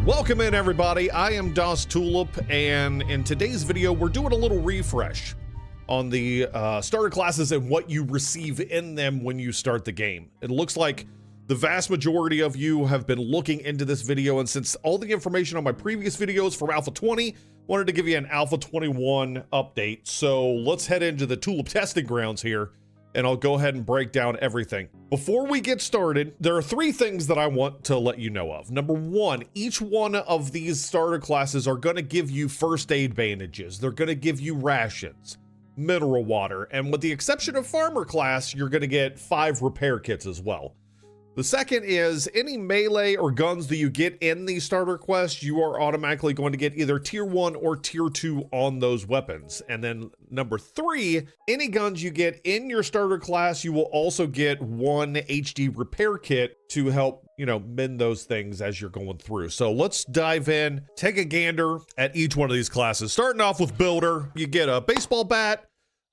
Welcome in, everybody. I am Das Tulip, and in today's video we're doing a little refresh on the starter classes and what you receive in them when you start the game. It looks like the vast majority of you have been looking into this video, and since all the information on my previous videos from Alpha 20, wanted to give you an Alpha 21 update. So let's head into the Tulip testing grounds here, and I'll go ahead and break down everything. Before we get started, there are three things that I want to let you know of. Number one, each one of these starter classes are going to give you first aid bandages. They're going to give you rations, mineral water, and with the exception of Farmer class, you're going to get 5 repair kits as well. The second is any melee or guns that you get in these starter quests, you are automatically going to get either tier 1 or tier 2 on those weapons. And then number 3, any guns you get in your starter class, you will also get 1 HD repair kit to help, mend those things as you're going through. So let's dive in, take a gander at each one of these classes. Starting off with Builder, you get a baseball bat,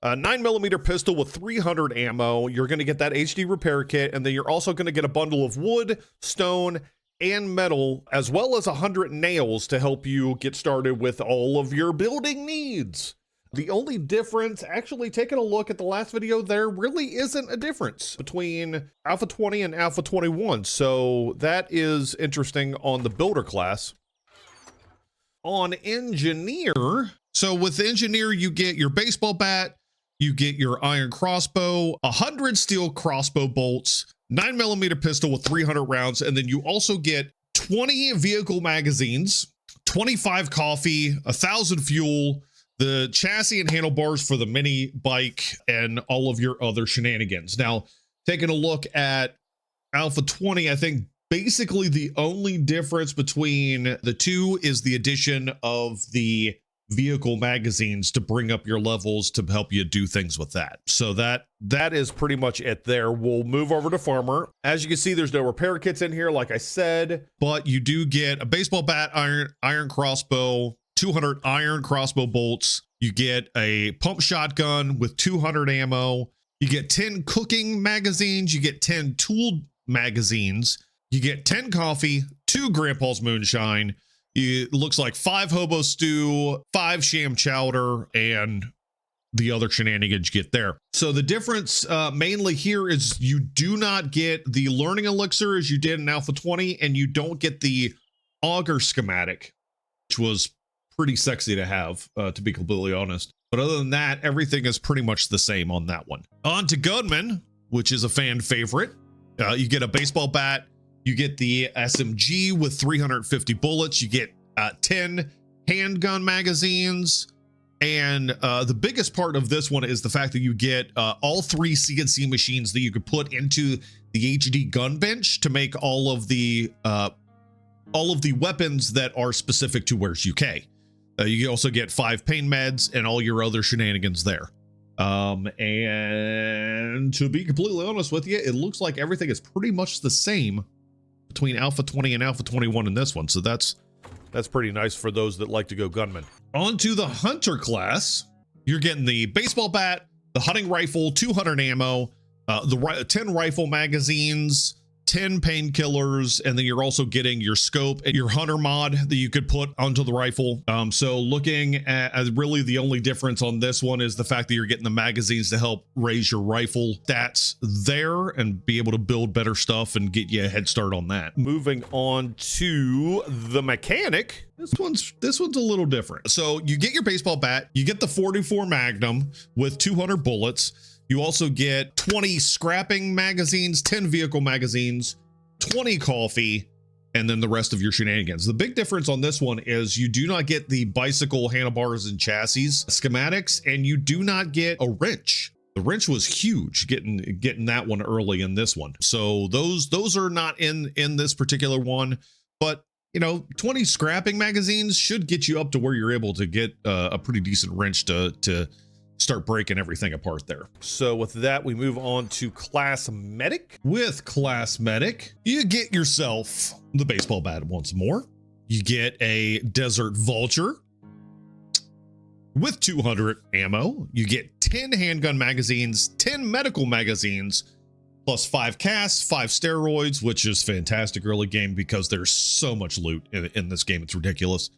a 9mm pistol with 300 ammo. You're going to get that HD repair kit, and then you're also going to get a bundle of wood, stone, and metal, as well as 100 nails to help you get started with all of your building needs. The only difference, actually taking a look at the last video, there really isn't a difference between Alpha 20 and Alpha 21. So that is interesting on the Builder class. On Engineer, so with Engineer, you get your baseball bat, you get your iron crossbow, 100 steel crossbow bolts, 9mm pistol with 300 rounds, and then you also get 20 vehicle magazines, 25 coffee, 1,000 fuel, the chassis and handlebars for the mini bike, and all of your other shenanigans. Now, taking a look at Alpha 20, I think basically the only difference between the two is the addition of the vehicle magazines to bring up your levels to help you do things with that. So that is pretty much it there. We'll move over to Farmer. As you can see, there's no repair kits in here, like I said, but you do get a baseball bat, iron crossbow, 200 iron crossbow bolts. You get a pump shotgun with 200 ammo. You get 10 cooking magazines. You get 10 tool magazines. You get 10 coffee, 2 Grandpa's moonshine. It looks like 5 hobo stew, 5 sham chowder, and the other shenanigans you get there. So the difference mainly here is you do not get the learning elixir as you did in Alpha 20, and you don't get the auger schematic, which was pretty sexy to have, to be completely honest. But other than that, everything is pretty much the same on that one. On to Gunman, which is a fan favorite. You get a baseball bat. You get the SMG with 350 bullets. You get 10 handgun magazines. And the biggest part of this one is the fact that you get all 3 CNC machines that you could put into the HD gun bench to make all of the weapons that are specific to War3zuk. You also get 5 pain meds and all your other shenanigans there. And to be completely honest with you, it looks like everything is pretty much the same between Alpha 20 and Alpha 21 in this one. So that's pretty nice for those that like to go gunman. On to the Hunter class. You're getting the baseball bat, the hunting rifle, 200 ammo, the 10 rifle magazines, 10 painkillers, and then you're also getting your scope and your hunter mod that you could put onto the rifle. So looking at really the only difference on this one is the fact that you're getting the magazines to help raise your rifle stats there and be able to build better stuff and get you a head start on that. Moving on to the mechanic. This one's a little different. So you get your baseball bat, you get the 44 Magnum with 200 bullets. You also get 20 scrapping magazines, 10 vehicle magazines, 20 coffee, and then the rest of your shenanigans. The big difference on this one is you do not get the bicycle handlebars and chassis schematics, and you do not get a wrench. The wrench was huge getting that one early in this one. So those are not in this particular one, but 20 scrapping magazines should get you up to where you're able to get a pretty decent wrench to start breaking everything apart there. So with that, we move on to Class Medic. With Class Medic, you get yourself the baseball bat once more. You get a Desert Vulture with 200 ammo. You get 10 handgun magazines, 10 medical magazines, plus 5 casts, 5 steroids, which is fantastic early game because there's so much loot in this game. It's ridiculous.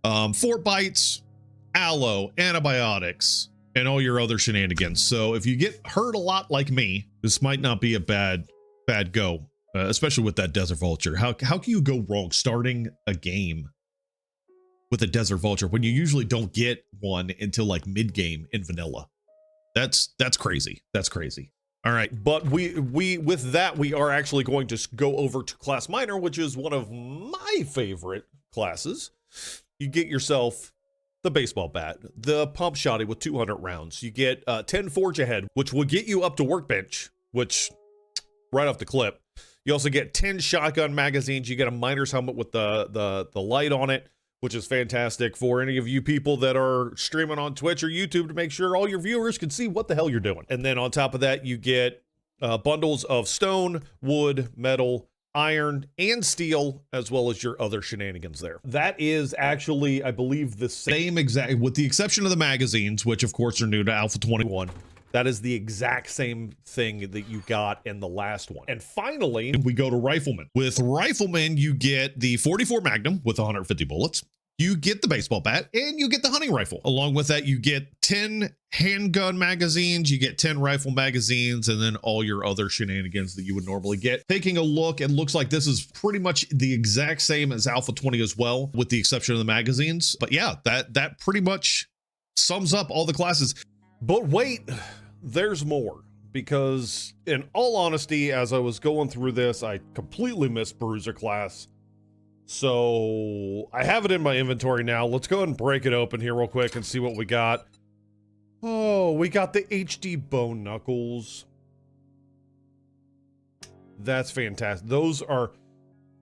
4 bites, aloe, antibiotics, and all your other shenanigans. So if you get hurt a lot like me, this might not be a bad go, especially with that Desert Vulture. How can you go wrong starting a game with a Desert Vulture when you usually don't get one until like mid game in vanilla? That's crazy. That's crazy. All right, but we with that we are actually going to go over to Class Minor, which is one of my favorite classes. You get yourself the baseball bat, the pump shotty with 200 rounds. You get 10 Forge Ahead, which will get you up to Workbench, which right off the clip. You also get 10 shotgun magazines. You get a miner's helmet with the light on it, which is fantastic for any of you people that are streaming on Twitch or YouTube to make sure all your viewers can see what the hell you're doing. And then on top of that, you get bundles of stone, wood, metal, iron, and steel, as well as your other shenanigans there. That is actually, I believe, the same exact, with the exception of the magazines, which of course are new to Alpha 21. That is the exact same thing that you got in the last one. And finally, we go to Rifleman. With Rifleman, you get the 44 Magnum with 150 bullets. You get the baseball bat and you get the hunting rifle. Along with that, you get 10 handgun magazines, you get 10 rifle magazines, and then all your other shenanigans that you would normally get. Taking a look, it looks like this is pretty much the exact same as Alpha 20 as well, with the exception of the magazines. But yeah, that pretty much sums up all the classes. But wait, there's more, because in all honesty, as I was going through this, I completely missed Bruiser class. So I have it in my inventory now. Let's go ahead and break it open here real quick and see what we got. Oh, we got the HD bone knuckles. That's fantastic. Those are,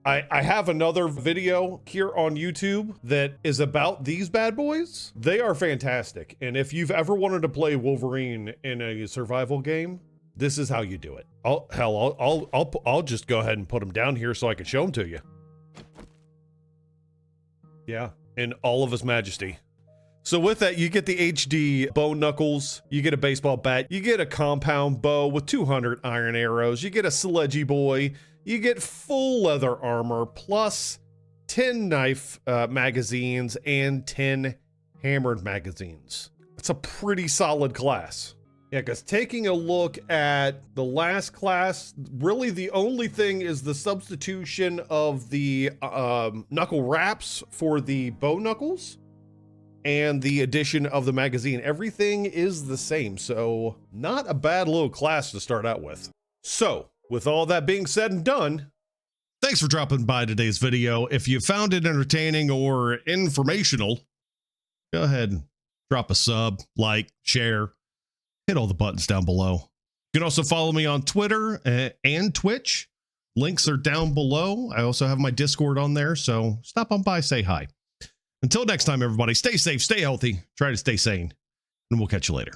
I have another video here on YouTube that is about these bad boys. They are fantastic. And if you've ever wanted to play Wolverine in a survival game, this is how you do it. I'll just go ahead and put them down here so I can show them to you. Yeah, in all of his majesty. So with that, you get the HD bone knuckles, you get a baseball bat, you get a compound bow with 200 iron arrows, you get a sledgy boy, you get full leather armor, plus 10 knife magazines and 10 hammered magazines. It's a pretty solid class. Yeah, because taking a look at the last class, really the only thing is the substitution of the knuckle wraps for the bow knuckles and the addition of the magazine. Everything is the same, so not a bad little class to start out with. So, with all that being said and done, thanks for dropping by today's video. If you found it entertaining or informational, go ahead and drop a sub, like, share. Hit all the buttons down below. You can also follow me on Twitter and Twitch. Links are down below. I also have my Discord on there, so stop on by, say hi. Until next time, everybody, stay safe, stay healthy, try to stay sane, and we'll catch you later.